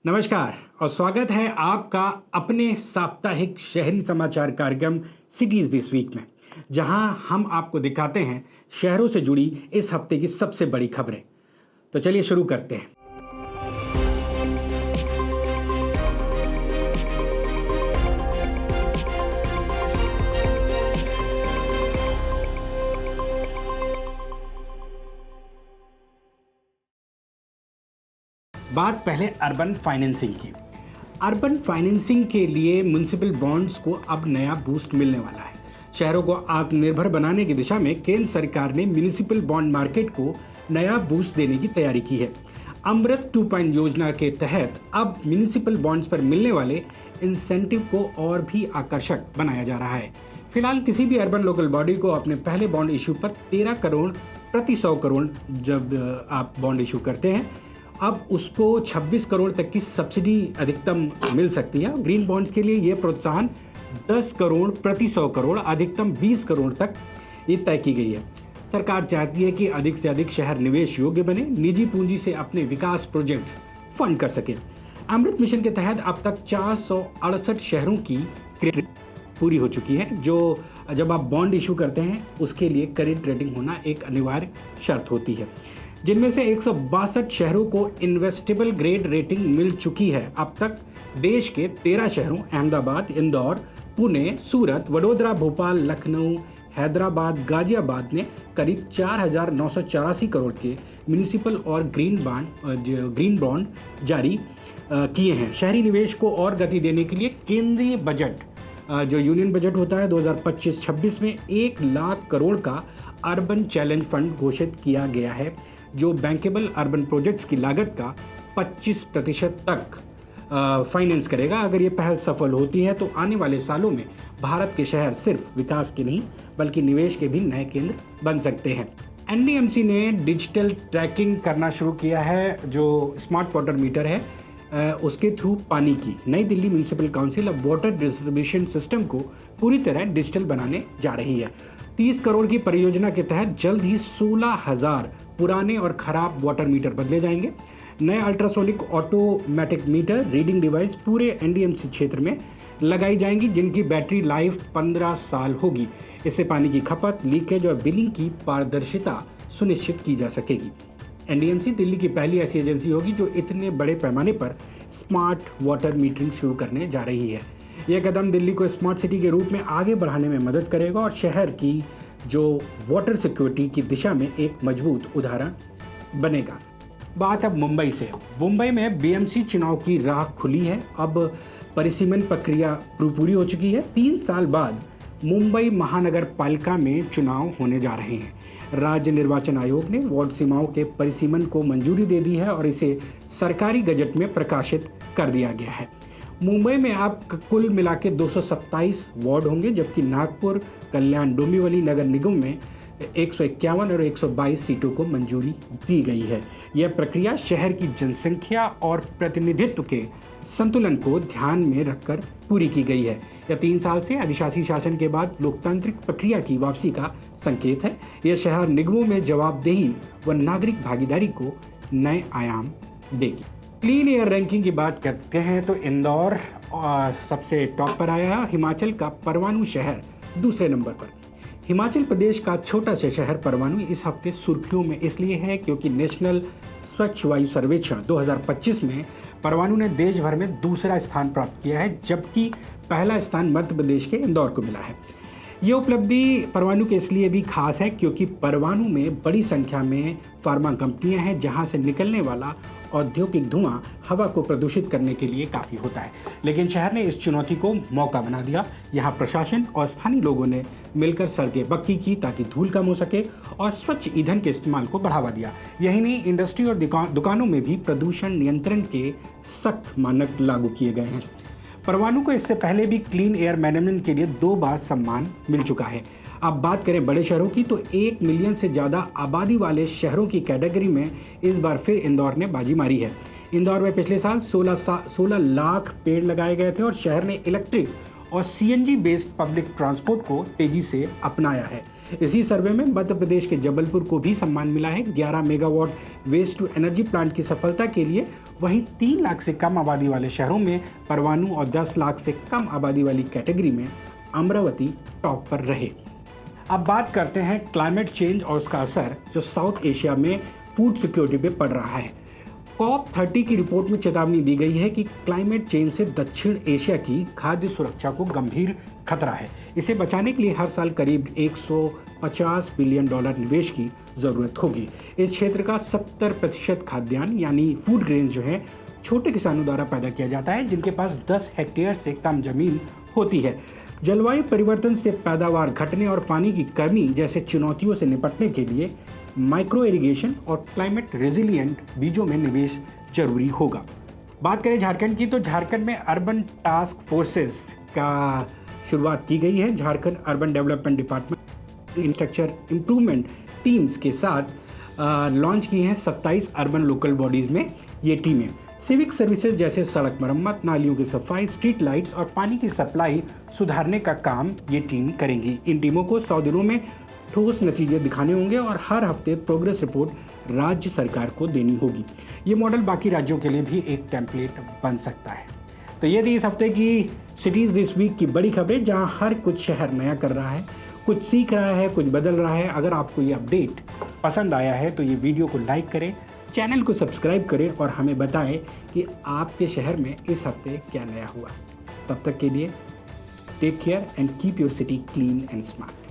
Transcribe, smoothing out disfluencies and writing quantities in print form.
नमस्कार और स्वागत है आपका अपने साप्ताहिक शहरी समाचार कार्यक्रम सिटीज दिस वीक में, जहां हम आपको दिखाते हैं शहरों से जुड़ी इस हफ्ते की सबसे बड़ी खबरें। तो चलिए शुरू करते हैं। बात पहले अर्बन फाइनेंसिंग की। अर्बन फाइनेंसिंग के लिए म्युनिसिपल बॉन्ड्स को अब नया बूस्ट मिलने वाला है। शहरों को आत्मनिर्भर बनाने की दिशा में केंद्र सरकार ने म्युनिसिपल बॉन्ड मार्केट को नया बूस्ट देने की तैयारी की है। अमृत 2.0 योजना के तहत अब म्युनिसिपल बॉन्ड्स पर मिलने वाले इंसेंटिव को और भी आकर्षक बनाया जा रहा है। फिलहाल किसी भी अर्बन लोकल बॉडी को अपने पहले बॉन्ड इशू पर 13 करोड़ प्रति 100 करोड़ जब आप बॉन्ड इशू करते हैं, अब उसको 26 करोड़ तक की सब्सिडी अधिकतम मिल सकती है। ग्रीन बॉन्ड्स के लिए ये प्रोत्साहन 10 करोड़ प्रति 100 करोड़ अधिकतम 20 करोड़ तक ये तय की गई है। सरकार चाहती है कि अधिक से अधिक शहर निवेश योग्य बने, निजी पूंजी से अपने विकास प्रोजेक्ट्स फंड कर सके। अमृत मिशन के तहत अब तक 468 शहरोरों की क्रेडिट पूरी हो चुकी है। जो जब आप बॉन्ड इशू करते हैं उसके लिए क्रेडिट रेटिंग होना एक अनिवार्य शर्त होती है, जिनमें से 162 शहरों को इन्वेस्टेबल ग्रेड रेटिंग मिल चुकी है। अब तक देश के 13 शहरों अहमदाबाद, इंदौर, पुणे, सूरत, वडोदरा, भोपाल, लखनऊ, हैदराबाद, गाजियाबाद ने करीब 4,984 करोड़ के म्युनिसिपल और ग्रीन बॉन्ड जारी किए हैं। शहरी निवेश को और गति देने के लिए केंद्रीय बजट जो यूनियन बजट होता है 2025-26 में 1 लाख करोड़ का अर्बन चैलेंज फंड घोषित किया गया है, जो बैंकेबल अर्बन प्रोजेक्ट्स की लागत का 25% तक फाइनेंस करेगा। अगर ये पहल सफल होती है तो आने वाले सालों में भारत के शहर सिर्फ विकास के नहीं बल्कि निवेश के भी नए केंद्र बन सकते हैं। एनडीएमसी ने डिजिटल ट्रैकिंग करना शुरू किया है। जो स्मार्ट वाटर मीटर है उसके थ्रू पानी की नई दिल्ली म्युनिसिपल काउंसिल अब वाटर डिस्ट्रीब्यूशन सिस्टम को पूरी तरह डिजिटल बनाने जा रही है। 30 करोड़ की परियोजना के तहत जल्द ही 16,000 पुराने और खराब वाटर मीटर बदले जाएंगे। नए ultrasonic automatic meter reading device पूरे एनडीएमसी क्षेत्र में लगाई जाएंगी, जिनकी बैटरी लाइफ 15 साल होगी। इससे पानी की खपत, लीकेज और बिलिंग की पारदर्शिता सुनिश्चित की जा सकेगी। एनडीएमसी दिल्ली की पहली ऐसी एजेंसी होगी जो इतने बड़े पैमाने पर स्मार्ट वाटर मीटरिंग शुरू करने जा रही है। यह कदम दिल्ली को स्मार्ट सिटी के रूप में आगे बढ़ाने में मदद करेगा और शहर की जो वाटर सिक्योरिटी की दिशा में एक मजबूत उदाहरण बनेगा। बात अब मुंबई से। मुंबई में बीएमसी चुनाव की राह खुली है। अब परिसीमन प्रक्रिया पूरी हो चुकी है। 3 साल बाद मुंबई महानगर पालिका में चुनाव होने जा रहे हैं। राज्य निर्वाचन आयोग ने वार्ड सीमाओं के परिसीमन को मंजूरी दे दी है और इसे सरकारी गजट में प्रकाशित कर दिया गया है। मुंबई में अब कुल मिला के 227 वार्ड होंगे, जबकि नागपुर, कल्याण, डोंबिवली नगर निगम में 151 और 122 सीटों को मंजूरी दी गई है। यह प्रक्रिया शहर की जनसंख्या और प्रतिनिधित्व के संतुलन को ध्यान में रखकर पूरी की गई है। यह 3 साल से अधिशासी शासन के बाद लोकतांत्रिक प्रक्रिया की वापसी का संकेत है। यह शहर निगमों में जवाबदेही व नागरिक भागीदारी को नए आयाम देगी। क्लीन एयर रैंकिंग की बात करते हैं तो इंदौर सबसे टॉप पर आया है। हिमाचल का परवाणु शहर दूसरे नंबर पर। हिमाचल प्रदेश का छोटा सा शहर परवाणु इस हफ्ते सुर्खियों में इसलिए है क्योंकि नेशनल स्वच्छ वायु सर्वेक्षण 2025 में परवाणु ने देश भर में दूसरा स्थान प्राप्त किया है, जबकि पहला स्थान मध्य प्रदेश के इंदौर को मिला है। ये उपलब्धि परवाणु के इसलिए भी खास है क्योंकि परवाणु में बड़ी संख्या में फार्मा कंपनियां हैं, जहां से निकलने वाला औद्योगिक धुआं हवा को प्रदूषित करने के लिए काफ़ी होता है। लेकिन शहर ने इस चुनौती को मौका बना दिया। यहाँ प्रशासन और स्थानीय लोगों ने मिलकर सड़कें पक्की की ताकि धूल कम हो सके और स्वच्छ ईंधन के इस्तेमाल को बढ़ावा दिया। यही नहीं, इंडस्ट्री और दुकानों में भी प्रदूषण नियंत्रण के सख्त मानक लागू किए गए हैं। परवाणु को इससे पहले भी क्लीन एयर मैनेजमेंट के लिए 2 बार सम्मान मिल चुका है। अब बात करें बड़े शहरों की तो 1 मिलियन से ज़्यादा आबादी वाले शहरों की कैटेगरी में इस बार फिर इंदौर ने बाजी मारी है। इंदौर में पिछले साल 16 लाख पेड़ लगाए गए थे और शहर ने इलेक्ट्रिक और सीएनजी बेस्ड पब्लिक ट्रांसपोर्ट को तेजी से अपनाया है। इसी सर्वे में मध्य प्रदेश के जबलपुर को भी सम्मान मिला है। 11 megawatt waste to energy plant की सफलता के लिए। वहीं 3 लाख से कम आबादी वाले शहरों में परवाणु और 10 लाख से कम आबादी वाली कैटेगरी में अमरावती टॉप पर रहे। अब बात करते हैं क्लाइमेट चेंज और उसका असर जो साउथ एशिया में फूड सिक्योरिटी पे पड़ रहा है। COP30 की रिपोर्ट में चेतावनी दी गई है कि क्लाइमेट चेंज से दक्षिण एशिया की खाद्य सुरक्षा को गंभीर खतरा है। इसे बचाने के लिए हर साल करीब $150 बिलियन निवेश की जरूरत होगी। इस क्षेत्र का 70% खाद्यान्न यानी फूड ग्रेन्स जो है छोटे किसानों द्वारा पैदा किया जाता है, जिनके पास 10 हेक्टेयर से कम जमीन होती है। जलवायु परिवर्तन से पैदावार घटने और पानी की कमी जैसे चुनौतियों से निपटने के लिए माइक्रो इरिगेशन और क्लाइमेट रेजिलिएंट बीजों में निवेश जरूरी होगा। बात करें झारखंड की, तो झारखंड में अर्बन टास्क फोर्सेस का शुरुआत की गई है। Jharkhand urban development department infrastructure improvement teams के साथ लॉन्च की हैं 27 अर्बन लोकल बॉडीज़ में ये टीमें। सिविक सर्विसेज जैसे सड़क मरम्मत, नालियों की सफाई, स्ट्रीट लाइट्स और पानी की सप्लाई सुधारने का काम ये टीम करेंगी। इन टीमों को 100 दिनों में ठोस नतीजे दिखाने होंगे और हर हफ्ते प्रोग्रेस रिपोर्ट राज्य सरकार को देनी होगी। ये मॉडल बाकी राज्यों के लिए भी एक टेम्पलेट बन सकता है। तो ये थी इस हफ्ते की सिटीज़ दिस वीक की बड़ी खबरें, जहां हर कुछ शहर नया कर रहा है, कुछ सीख रहा है, कुछ बदल रहा है। अगर आपको ये अपडेट पसंद आया है तो ये वीडियो को लाइक करें, चैनल को सब्सक्राइब करें और हमें बताएं कि आपके शहर में इस हफ्ते क्या नया हुआ। तब तक के लिए take care and keep your city clean and smart.